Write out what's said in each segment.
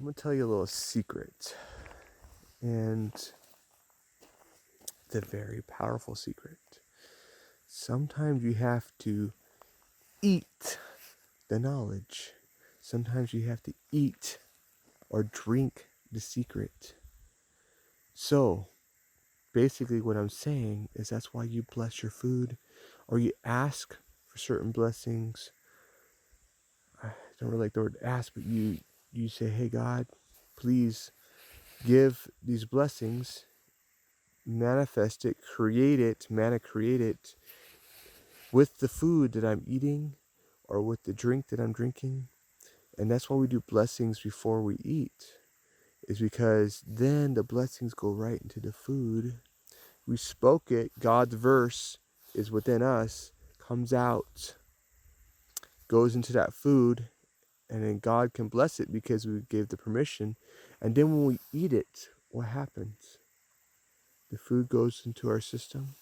I'm going to tell you a little secret. And it's a very powerful secret. Sometimes you have to eat the knowledge. Sometimes you have to eat or drink the secret. So, basically what I'm saying is that's why you bless your food or you ask for certain blessings. I don't really like the word ask, but you say, hey God, please give these blessings, manifest it, create it with the food that I'm eating or with the drink that I'm drinking. And that's why we do blessings before we eat, is because then the blessings go right into the food. We spoke it, God's verse is within us, comes out, goes into that food, and then God can bless it because we gave the permission. And then when we eat it, what happens? The food goes into our system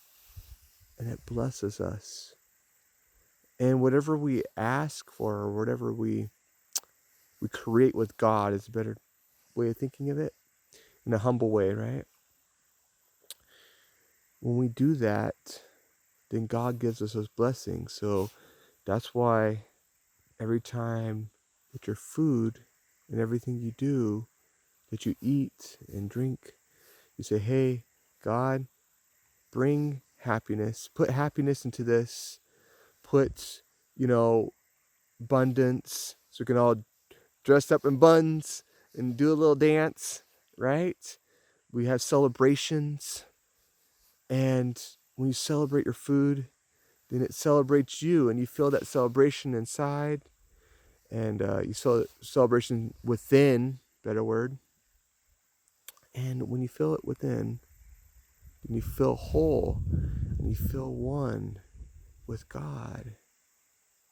and it blesses us. And whatever we ask for or whatever we create with God is a better way of thinking of it, in a humble way, right? When we do that, then God gives us those blessings. So that's why every time with your food and everything you do, that you eat and drink, you say, hey, God, bring happiness. Put happiness into this. Put, abundance. So we can all dress up in buns and do a little dance, right? We have celebrations. And when you celebrate your food, then it celebrates you, and you feel that celebration inside, and you feel celebration within, better word. And when you feel it within, then you feel whole, and you feel one with God,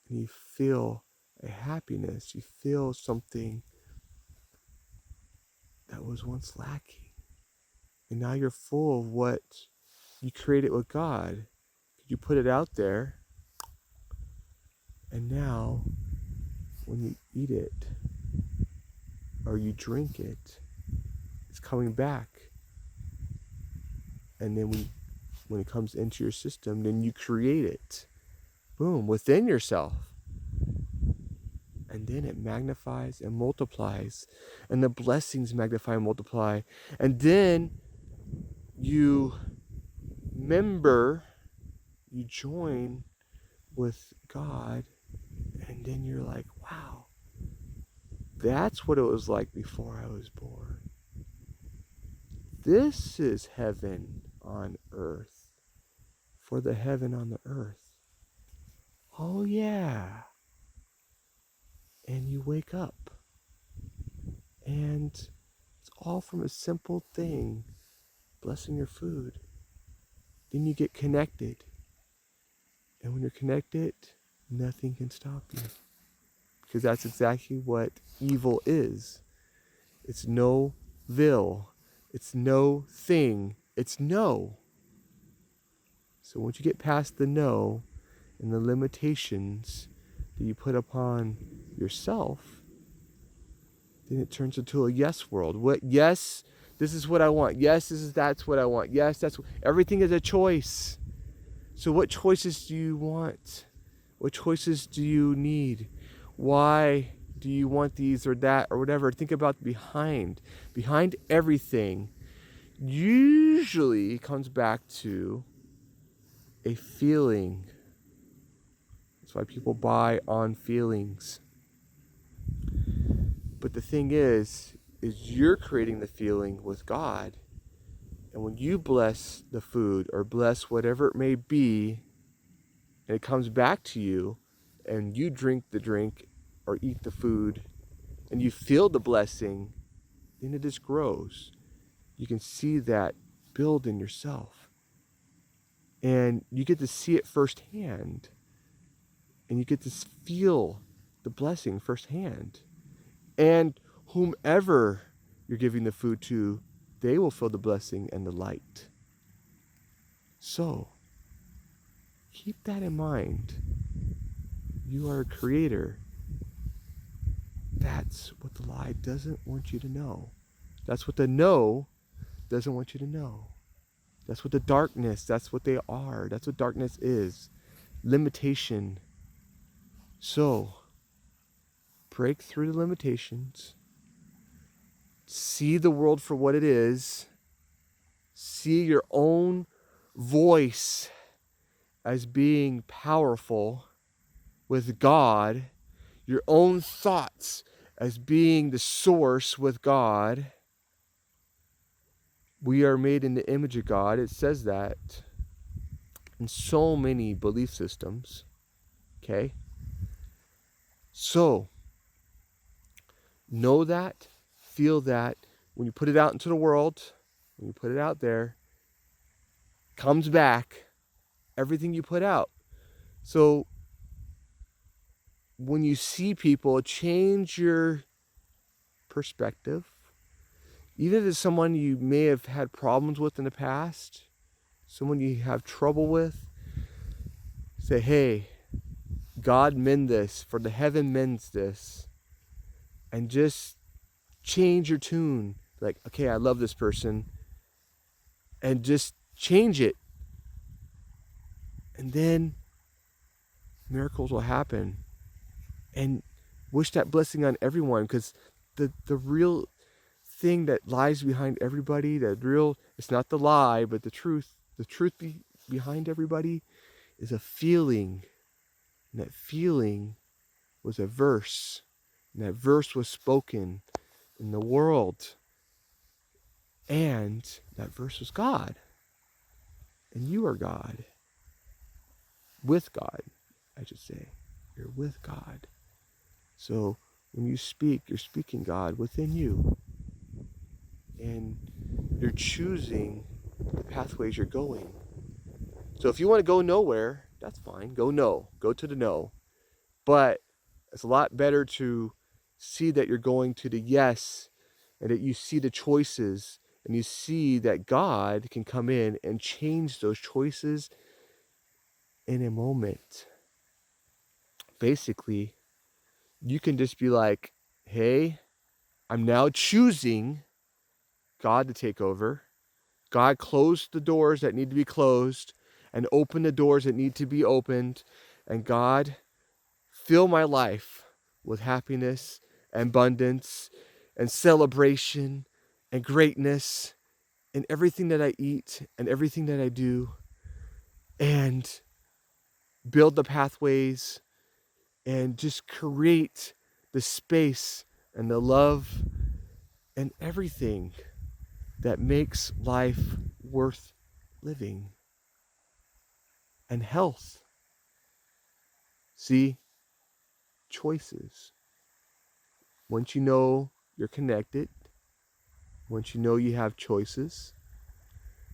and you feel a happiness. You feel something that was once lacking, and now you're full of what you created with God. You put it out there, and now when you eat it or you drink it, it's coming back. And then when it comes into your system, then you create it, boom, within yourself. And then it magnifies and multiplies, and the blessings magnify and multiply. And then you join with God, and then you're like, wow, that's what it was like before I was born. This is heaven on earth, for the heaven on the earth. Oh yeah. And you wake up, and it's all from a simple thing, blessing your food. Then you get connected, and when you're connected, nothing can stop you, because that's exactly what evil is. It's no will, it's no thing, it's no. So once you get past the no and the limitations that you put upon yourself, then it turns into a yes world. What? Yes, this is what I want. Yes, that's what I want. Yes, everything is a choice. So what choices do you want? What choices do you need? Why do you want these or that or whatever? Think about behind everything. Usually comes back to a feeling. That's why people buy on feelings. But the thing is you're creating the feeling with God. And when you bless the food or bless whatever it may be, and it comes back to you, and you drink the drink or eat the food, and you feel the blessing, then it just grows. You can see that build in yourself. And you get to see it firsthand. And you get to feel the blessing firsthand. And whomever you're giving the food to, they will feel the blessing and the light. So, keep that in mind. You are a creator. that's what the lie doesn't want you to know. That's what the no doesn't want you to know. That's what the darkness, that's what they are. That's what darkness is. Limitation. So, break through the limitations. See the world for what it is. See your own voice as being powerful with God. Your own thoughts as being the source with God. We are made in the image of God. It says that in so many belief systems. Okay? So, know that, feel that. When you put it out into the world, when you put it out there, comes back everything you put out. So, when you see people, change your perspective. Even if it's someone you may have had problems with in the past, someone you have trouble with, say, hey, God mend this, for the heaven mends this. And just change your tune. Like, okay, I love this person. And just change it. And then miracles will happen. And wish that blessing on everyone, because the real thing that lies behind everybody, it's not the lie, but the truth behind everybody is a feeling. And that feeling was a verse. And that verse was spoken in the world. And that verse was God. And you are God. With God, I should say. You're with God. So when you speak, you're speaking God within you. And you're choosing the pathways you're going. So if you want to go nowhere, that's fine. Go no. Go to the no. But it's a lot better to see that you're going to the yes, and that you see the choices, and you see that God can come in and change those choices in a moment. Basically, you can just be like, hey, I'm now choosing God to take over. God closed the doors that need to be closed and open the doors that need to be opened. And God, fill my life with happiness and abundance and celebration and greatness in everything that I eat and everything that I do. And build the pathways and just create the space and the love and everything that makes life worth living. And health. See? Choices. Once you know you're connected, once you know you have choices,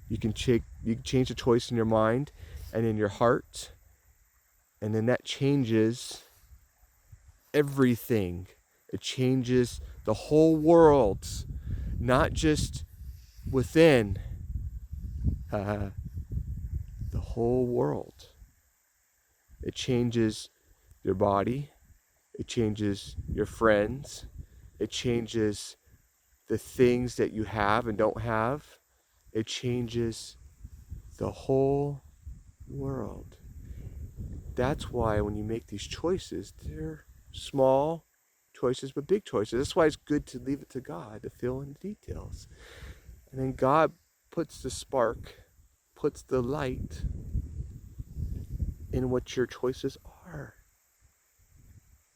you can change the choice in your mind and in your heart, and then that changes everything. It changes the whole world, not just within, the whole world. It changes your body, it changes your friends, it changes the things that you have and don't have. It changes the whole world. That's why when you make these choices, they're small choices but big choices. That's why it's good to leave it to God to fill in the details. And then God puts the spark, puts the light in what your choices are.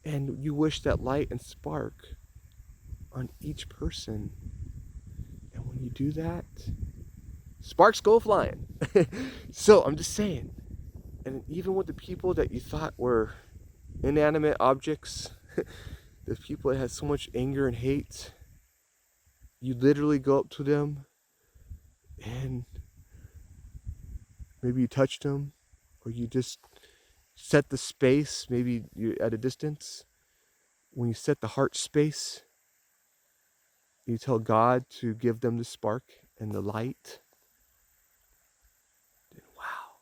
And you wish that light and spark on each person. And when you do that, sparks go flying. So I'm just saying, and even with the people that you thought were inanimate objects, the people that had so much anger and hate, you literally go up to them and maybe you touched them, or you just set the space, maybe you're at a distance. When you set the heart space, you tell God to give them the spark and the light. Then wow,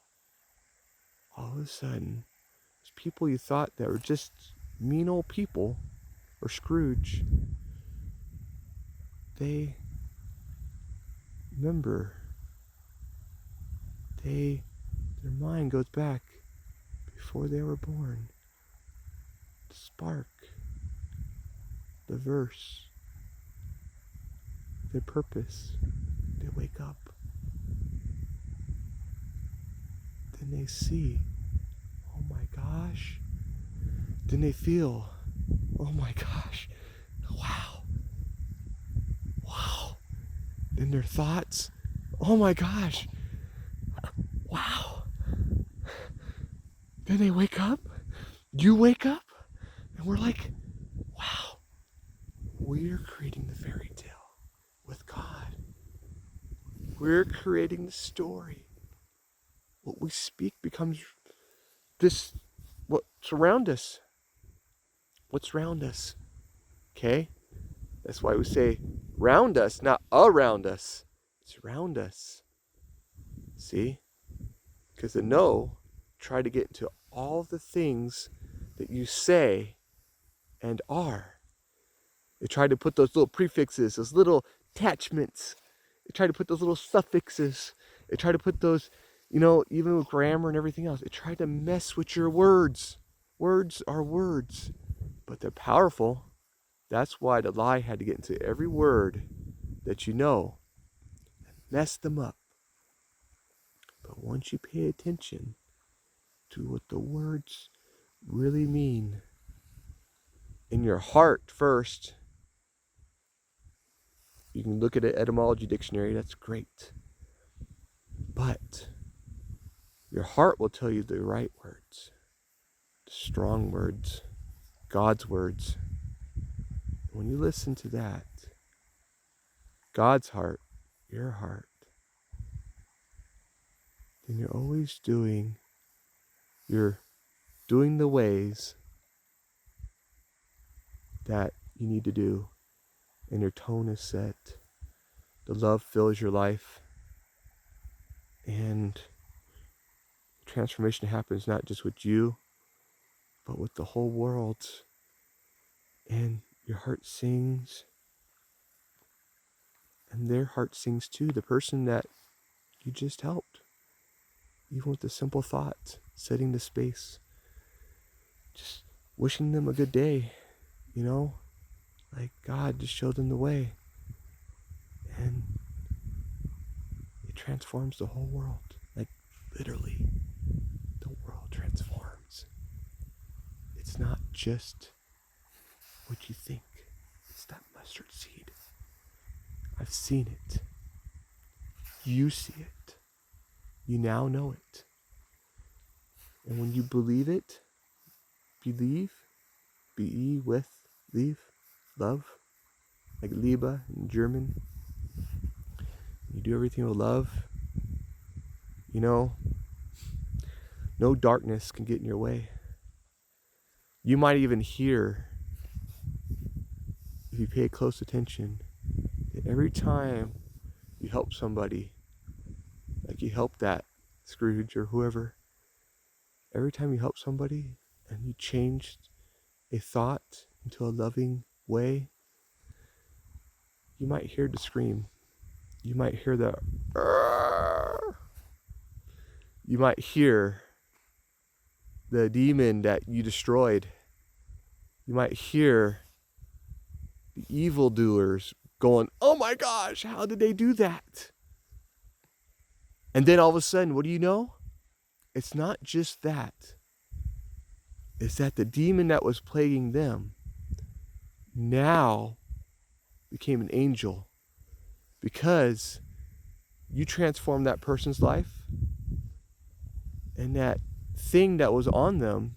all of a sudden, those people you thought that were just mean old people or Scrooge, they remember. Their mind goes back before they were born. The spark, the verse, their purpose. They wake up. Then they see, oh my gosh. Then they feel, oh my gosh, wow. Wow. Then their thoughts, oh my gosh, wow. Then they wake up, you wake up, and we're like, wow, we're creating the fairy tale with God. We're creating the story. What we speak becomes this, what's around us. What's around us, okay? That's why we say round us, not around us. It's around us. See? Because the no try to get into all the things that you say and are. They try to put those little prefixes, those little attachments. They try to put those little suffixes. They try to put those, even with grammar and everything else. They try to mess with your words. Words are words, but they're powerful. That's why the lie had to get into every word that you know and mess them up. But once you pay attention to what the words really mean in your heart first, you can look at an etymology dictionary, that's great. But your heart will tell you the right words, the strong words, God's words. When you listen to that, God's heart, your heart, then you're doing the ways that you need to do, and your tone is set. The love fills your life, and transformation happens not just with you, but with the whole world. And your heart sings, and their heart sings too, the person that you just helped. Even with the simple thought, setting the space, just wishing them a good day, like God just showed them the way. And it transforms the whole world. Like literally, the world transforms. It's not just what you think. It's that mustard seed. I've seen it. You see it. You now know it. And when you believe it, believe, be with, leave, love, like Liebe in German. You do everything with love. No darkness can get in your way. You might even hear, if you pay close attention, that every time you help somebody, like you help that Scrooge or whoever, every time you help somebody and you changed a thought into a loving way, you might hear the scream. You might hear the you might hear the demon that you destroyed. You might hear the evildoers going, oh my gosh, how did they do that? And then all of a sudden, what do you know? It's not just that. It's that the demon that was plaguing them now became an angel, because you transformed that person's life, and that thing that was on them,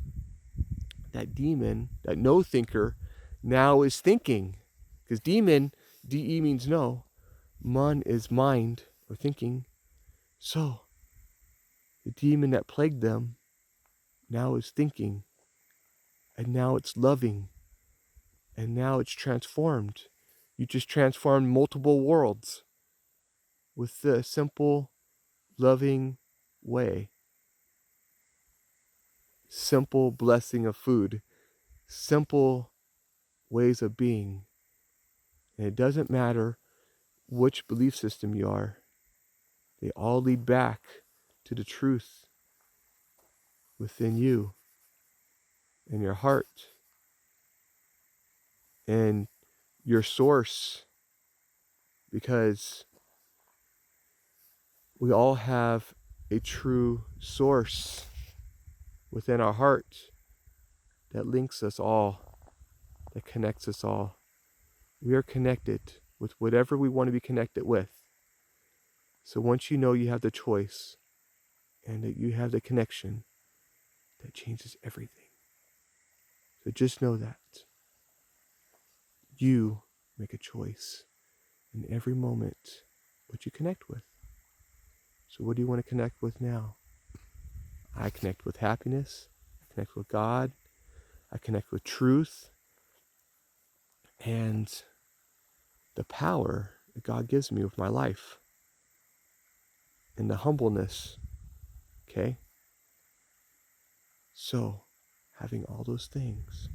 that demon, that no thinker, now is thinking. Because demon, D-E means no, mun is mind or thinking. So the demon that plagued them now is thinking, and now it's loving, and now it's transformed. You just transformed multiple worlds with the simple, loving way. Simple blessing of food. Simple ways of being. And it doesn't matter which belief system you are. They all lead back to the truth within you, in your heart, and your source. Because we all have a true source within our heart that links us all, that connects us all. We are connected with whatever we want to be connected with. So once you know you have the choice and that you have the connection, that changes everything. So just know that you make a choice in every moment what you connect with. So what do you want to connect with now? I connect with happiness. I connect with God. I connect with truth and the power that God gives me with my life and the humbleness. Okay? So having all those things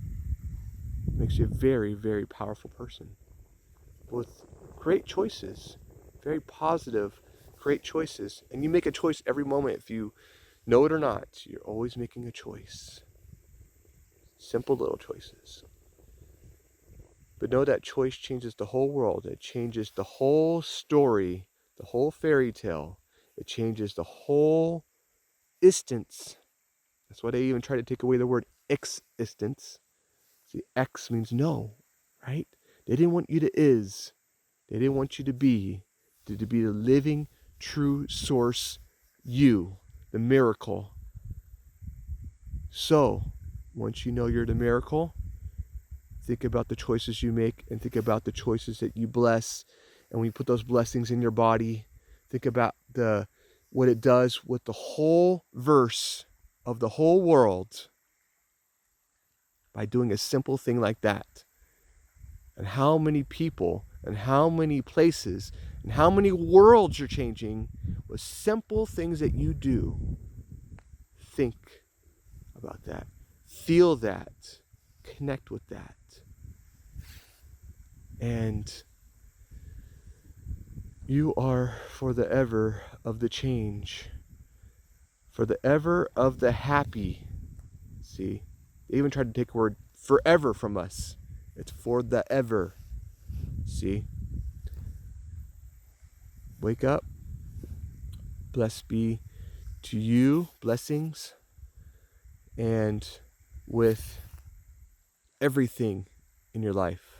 makes you a very, very powerful person with great choices, very positive, great choices. And you make a choice every moment. If you know it or not, you're always making a choice. Simple little choices. But know that choice changes the whole world. It changes the whole story, the whole fairy tale. It changes the whole existence. That's why they even try to take away the word existence. See, X means no, right? They didn't want you to is. They didn't want you to be the living, true source, you, the miracle. So, once you know you're the miracle, think about the choices you make and think about the choices that you bless. And when you put those blessings in your body, think about what it does with the whole verse of the whole world by doing a simple thing like that. And how many people and how many places and how many worlds you're changing with simple things that you do. Think about that. Feel that. Connect with that. And you are for the ever of the change. For the ever of the happy. See? They even tried to take the word forever from us. It's for the ever. See? Wake up. Blessed be to you. Blessings. And with everything in your life.